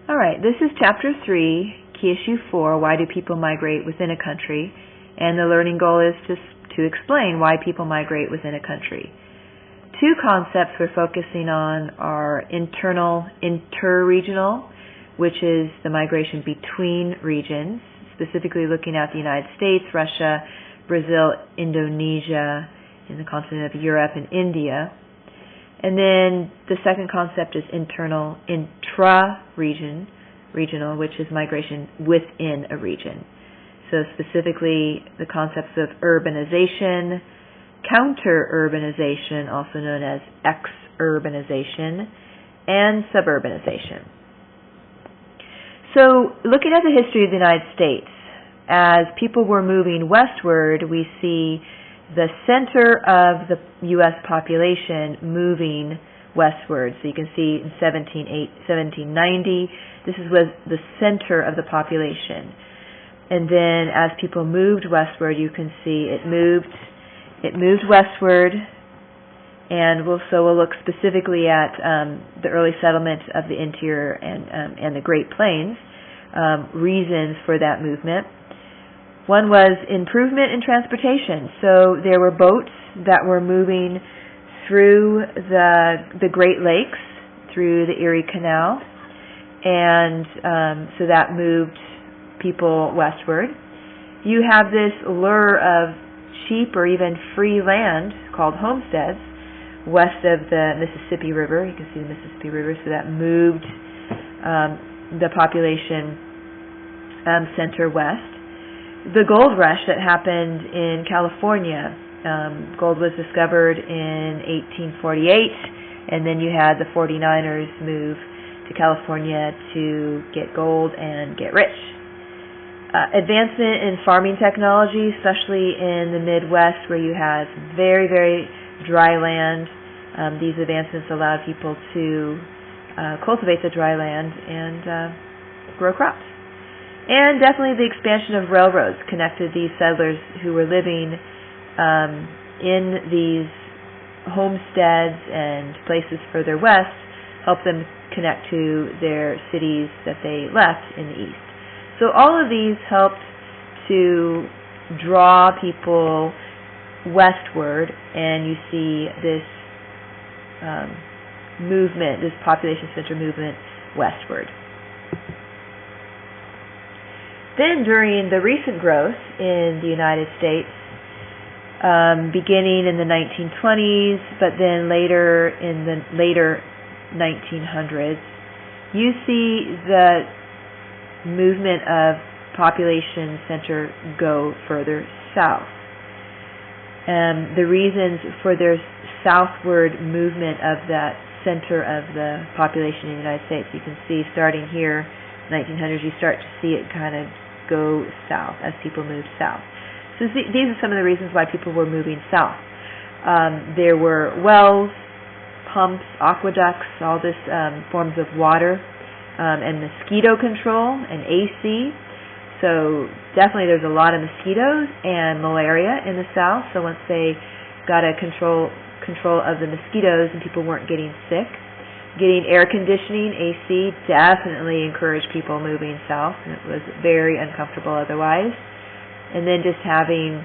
Alright, this is Chapter 3, Key Issue 4, Why Do People Migrate Within a Country? And the learning goal is to explain why people migrate within a country. Two concepts we're focusing on are interregional, which is the migration between regions, specifically looking at the United States, Russia, Brazil, Indonesia, in the continent of Europe, and India. And then the second concept is intraregional, which is migration within a region. So specifically the concepts of urbanization, counter-urbanization, also known as ex-urbanization, and suburbanization. So looking at the history of the United States, as people were moving westward, we see the center of the U.S. population moving westward. So you can see in 1790, this was the center of the population. And then as people moved westward, you can see it moved westward, and we'll look specifically at the early settlement of the interior and the Great Plains, reasons for that movement. One was improvement in transportation. So there were boats that were moving through the Great Lakes, through the Erie Canal, and so that moved people westward. You have this lure of cheap or even free land called homesteads west of the Mississippi River. You can see the Mississippi River, so that moved the population center west. The gold rush that happened in California, gold was discovered in 1848, and then you had the 49ers move to California to get gold and get rich. Advancement in farming technology, especially in the Midwest where you had very, very dry land. These advancements allowed people to cultivate the dry land and grow crops. And definitely the expansion of railroads connected these settlers who were living in these homesteads and places further west, helped them connect to their cities that they left in the east. So all of these helped to draw people westward, and you see this movement, this population center movement westward. Then during the recent growth in the United States, beginning in the 1920s, but then later in the later 1900s, you see the movement of population center go further south. The reasons for their southward movement of that center of the population in the United States, you can see starting here, 1900s, you start to see it kind of go south as people move south. So these are some of the reasons why people were moving south. There were wells, pumps, aqueducts, all this forms of water, and mosquito control and AC. So definitely there's a lot of mosquitoes and malaria in the south. So once they got a control of the mosquitoes and people weren't getting sick, getting air conditioning, AC, definitely encouraged people moving south. It was very uncomfortable otherwise. And then just having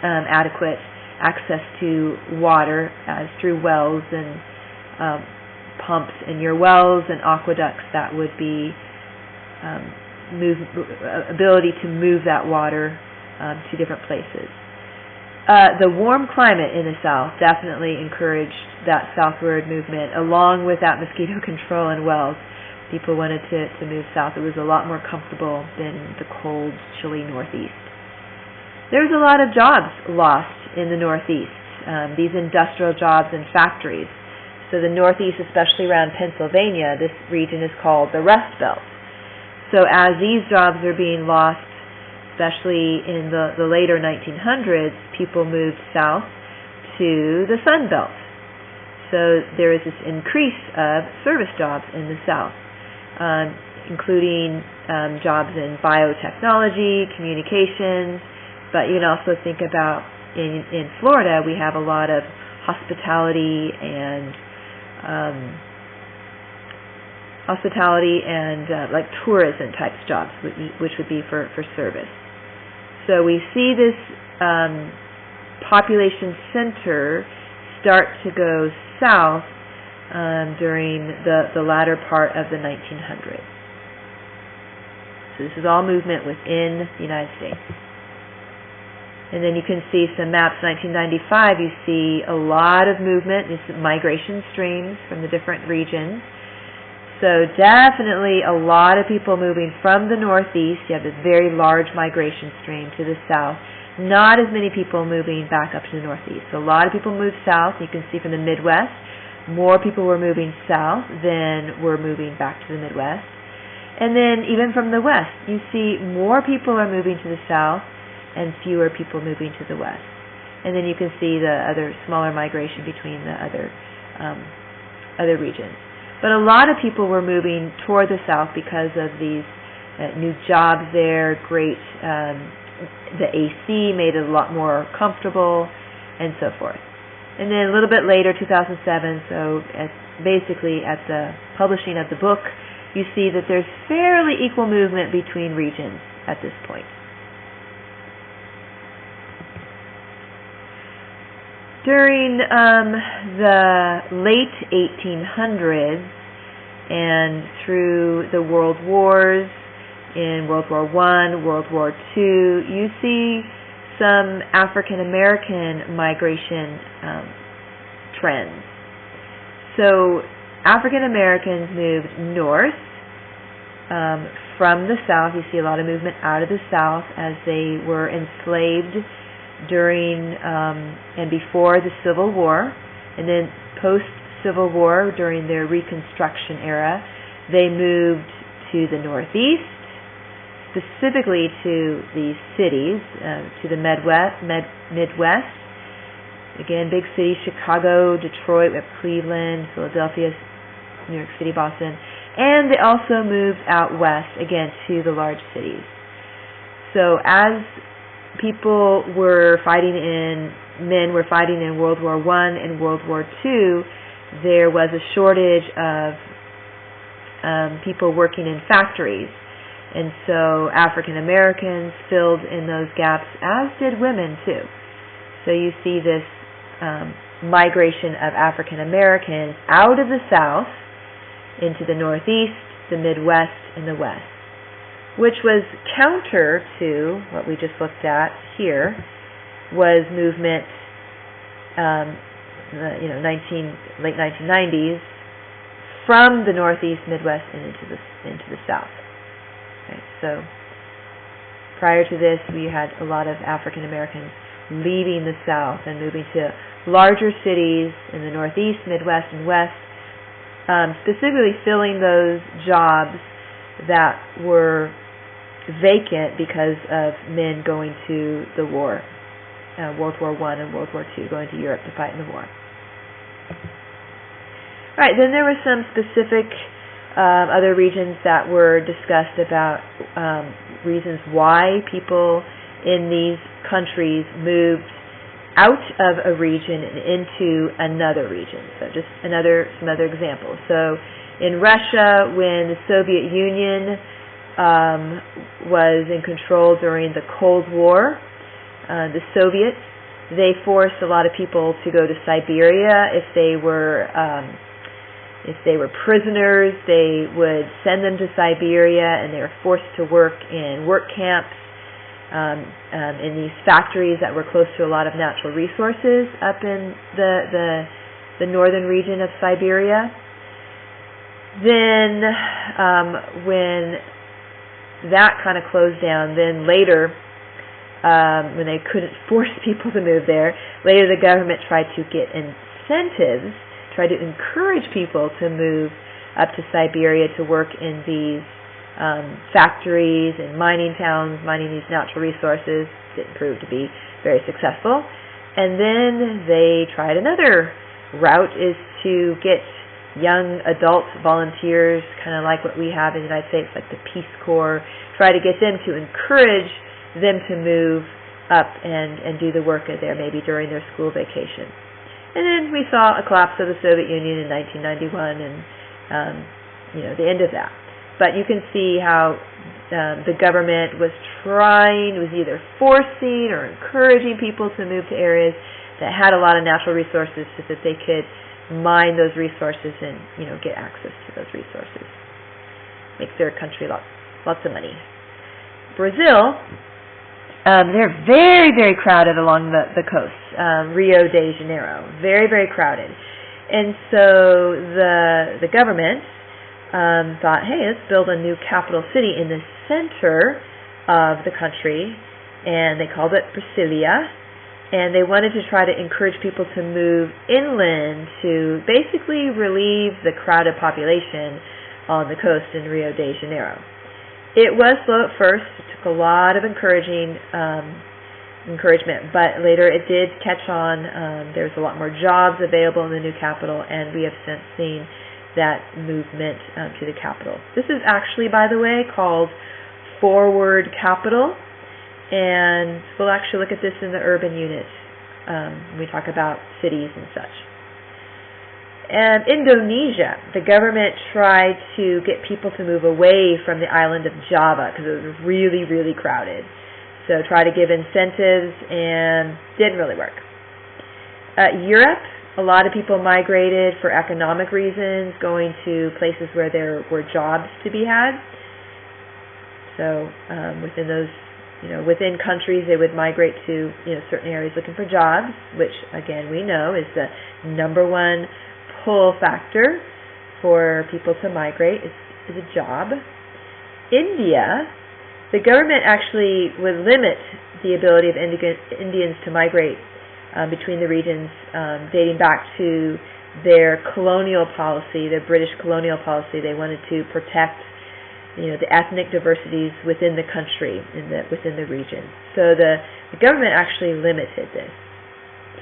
adequate access to water as through wells and pumps in your wells and aqueducts, that would be ability to move that water to different places. The warm climate in the south definitely encouraged that southward movement, along with that mosquito control and wells. People wanted to move south. It was a lot more comfortable than the cold, chilly northeast. There's a lot of jobs lost in the northeast, these industrial jobs and factories. So the northeast, especially around Pennsylvania, this region is called the Rust Belt. So as these jobs are being lost, especially in the later 1900s, people moved south to the Sun Belt. So there is this increase of service jobs in the south, including jobs in biotechnology, communications, but you can also think about in Florida we have a lot of hospitality and hospitality and like tourism types jobs, which would be for service. So we see this population center start to go south during the latter part of the 1900s. So this is all movement within the United States. And then you can see some maps. 1995, you see a lot of movement, these migration streams from the different regions. So definitely a lot of people moving from the northeast. You have this very large migration stream to the south. Not as many people moving back up to the northeast. So a lot of people moved south. You can see from the Midwest, more people were moving south than were moving back to the Midwest. And then even from the west, you see more people are moving to the south and fewer people moving to the west. And then you can see the other smaller migration between the other regions. But a lot of people were moving toward the south because of these new jobs there, the AC made it a lot more comfortable, and so forth. And then a little bit later, 2007, so basically at the publishing of the book, you see that there's fairly equal movement between regions at this point. During the late 1800s and through the World Wars, in World War I, World War II, you see some African American migration trends. So African Americans moved north from the south. You see a lot of movement out of the south as they were enslaved during and before the Civil War, and then post-Civil War during their Reconstruction era, they moved to the northeast, specifically to the cities, to the Midwest. Again, big cities, Chicago, Detroit, we have Cleveland, Philadelphia, New York City, Boston. And they also moved out west, again, to the large cities. So as people were men were fighting in World War I and World War II, there was a shortage of people working in factories. And so African Americans filled in those gaps, as did women too. So you see this migration of African Americans out of the South into the Northeast, the Midwest, and the West, which was counter to what we just looked at here, was movement, late 1990s, from the Northeast, Midwest, and into the South. Okay, so prior to this, we had a lot of African Americans leaving the South and moving to larger cities in the Northeast, Midwest, and West, specifically filling those jobs that were vacant because of men going to the war, World War I and World War II, going to Europe to fight in the war. All right, then there were some specific other regions that were discussed about reasons why people in these countries moved out of a region and into another region. So just some other examples. So in Russia, when the Soviet Union was in control during the Cold War, the Soviets, they forced a lot of people to go to Siberia. If they were prisoners, they would send them to Siberia, and they were forced to work in work camps in these factories that were close to a lot of natural resources up in the northern region of Siberia. Then when that kind of closed down, then later, when they couldn't force people to move there, later the government tried to get incentives, tried to encourage people to move up to Siberia to work in these factories and mining towns, mining these natural resources. Didn't prove to be very successful. And then they tried another route, is to get young adult volunteers, kind of like what we have in the United States, like the Peace Corps, try to get them to encourage them to move up and do the work there, maybe during their school vacation. And then we saw a collapse of the Soviet Union in 1991, and the end of that. But you can see how the government was either forcing or encouraging people to move to areas that had a lot of natural resources so that they could mine those resources and get access to those resources. Make their country lots of money. Brazil, they're very, very crowded along the coast. Rio de Janeiro, very, very crowded. And so the government thought, hey, let's build a new capital city in the center of the country, and they called it Brasilia. And they wanted to try to encourage people to move inland to basically relieve the crowded population on the coast in Rio de Janeiro. It was slow at first. It took a lot of encouragement, but later it did catch on. There was a lot more jobs available in the new capital, and we have since seen that movement to the capital. This is actually, by the way, called Forward Capital. And we'll actually look at this in the urban unit when we talk about cities and such. And Indonesia, the government tried to get people to move away from the island of Java because it was really, really crowded. So try to give incentives, and didn't really work. Europe, a lot of people migrated for economic reasons, going to places where there were jobs to be had. So within those within countries, they would migrate to certain areas looking for jobs, which again we know is the number one pull factor for people to migrate is a job. India, the government actually would limit the ability of Indians to migrate between the regions, dating back to their colonial policy, their British colonial policy. They wanted to protect the ethnic diversities within the country, within the region. So the government actually limited this.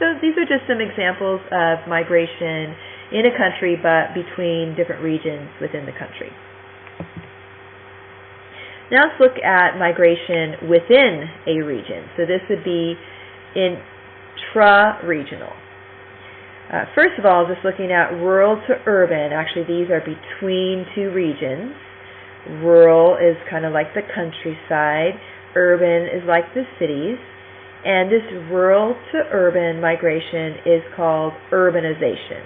So these are just some examples of migration in a country, but between different regions within the country. Now let's look at migration within a region. So this would be intra-regional. First of all, just looking at rural to urban. Actually, these are between two regions. Rural is kind of like the countryside. Urban is like the cities. And this rural to urban migration is called urbanization.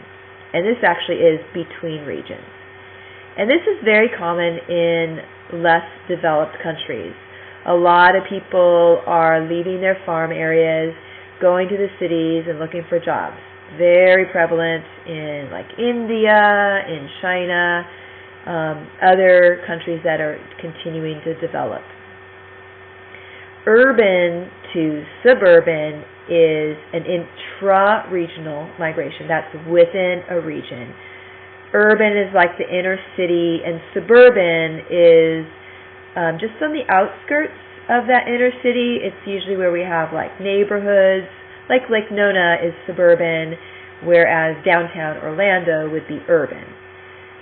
And this actually is between regions. And this is very common in less developed countries. A lot of people are leaving their farm areas, going to the cities and looking for jobs. Very prevalent in like India, in China, other countries that are continuing to develop. Urban to suburban is an intra-regional migration. That's within a region. Urban is like the inner city, and suburban is just on the outskirts of that inner city. It's usually where we have like neighborhoods. Like Lake Nona is suburban, whereas downtown Orlando would be urban.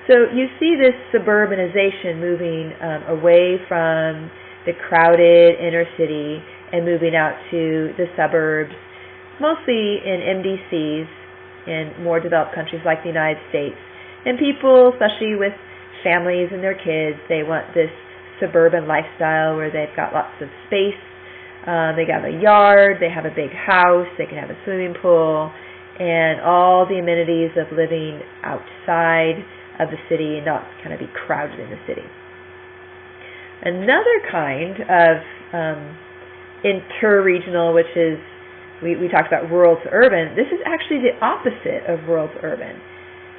So you see this suburbanization moving away from the crowded inner city and moving out to the suburbs, mostly in MDCs in more developed countries like the United States. And people, especially with families and their kids, they want this suburban lifestyle where they've got lots of space. They got a yard, they have a big house, they can have a swimming pool, and all the amenities of living outside of the city and not kind of be crowded in the city. Another kind of interregional, which is, we talked about rural to urban, this is actually the opposite of rural to urban.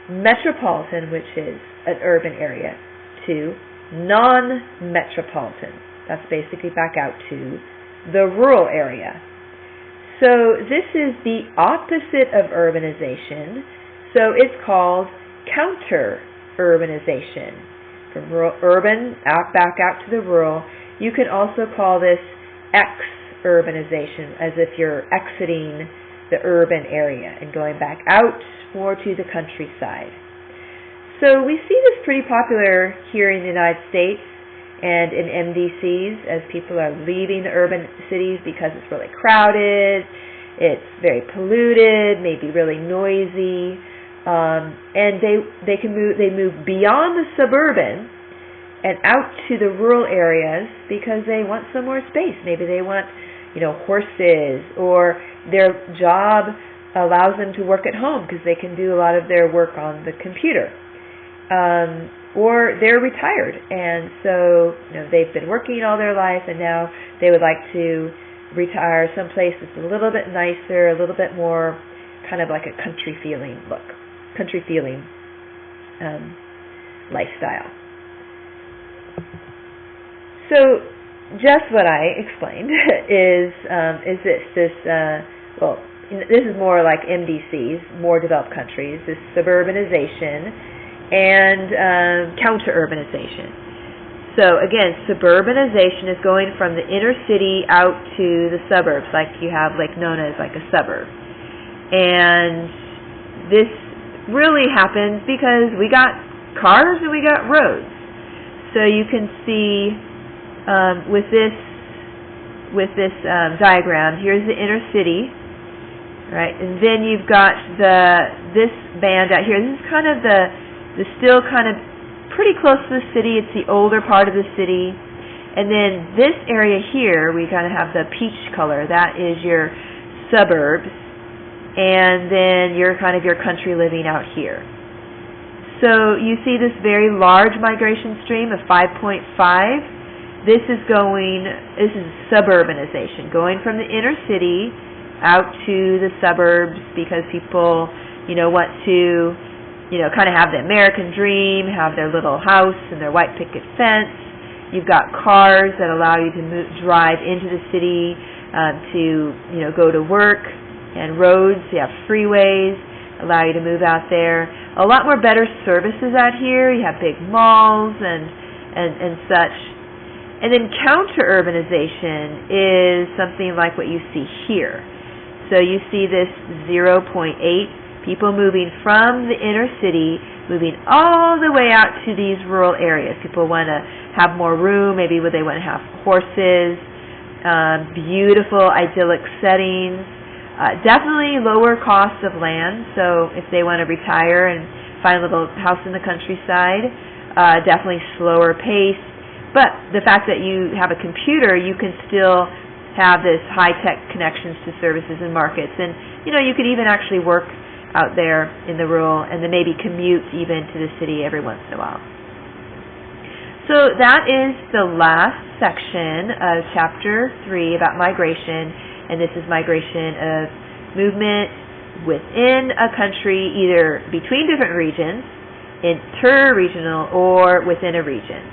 Metropolitan, which is an urban area, to non-metropolitan. That's basically back out to the rural area. So this is the opposite of urbanization. So it's called counter-urbanization. From rural, urban back out to the rural. You can also call this ex-urbanization, as if you're exiting the urban area and going back out more to the countryside. So we see this pretty popular here in the United States and in MDCs as people are leaving the urban cities because it's really crowded, it's very polluted, maybe really noisy. And they move beyond the suburban and out to the rural areas because they want some more space. Maybe they want, horses, or their job allows them to work at home because they can do a lot of their work on the computer. Or they're retired, and so they've been working all their life, and now they would like to retire someplace that's a little bit nicer, a little bit more kind of like a country feeling lifestyle. So just what I explained is this is more like MDCs, more developed countries, this suburbanization and counter-urbanization. So again, suburbanization is going from the inner city out to the suburbs, like you have Lake Nona is like a suburb. And this really happens because we got cars and we got roads. So you can see with this diagram, here's the inner city, right? And then you've got this band out here. This is kind of the still kind of pretty close to the city. It's the older part of the city. And then this area here, we kind of have the peach color. That is your suburbs. And then your kind of your country living out here. So you see this very large migration stream of 5.5. This is suburbanization, going from the inner city out to the suburbs because people, want to, kind of have the American dream, have their little house and their white picket fence. You've got cars that allow you to drive into the city to, go to work, and roads. You have freeways, allow you to move out there. A lot more better services out here. You have big malls and such. And then counter-urbanization is something like what you see here. So you see this 0.8, people moving from the inner city, moving all the way out to these rural areas. People want to have more room, maybe they want to have horses, beautiful idyllic settings, definitely lower cost of land. So if they want to retire and find a little house in the countryside, definitely slower pace. But the fact that you have a computer, you can still have this high-tech connections to services and markets. And, you could even actually work out there in the rural and then maybe commute even to the city every once in a while. So that is the last section of Chapter 3 about migration. And this is migration of movement within a country, either between different regions, interregional, or within a region.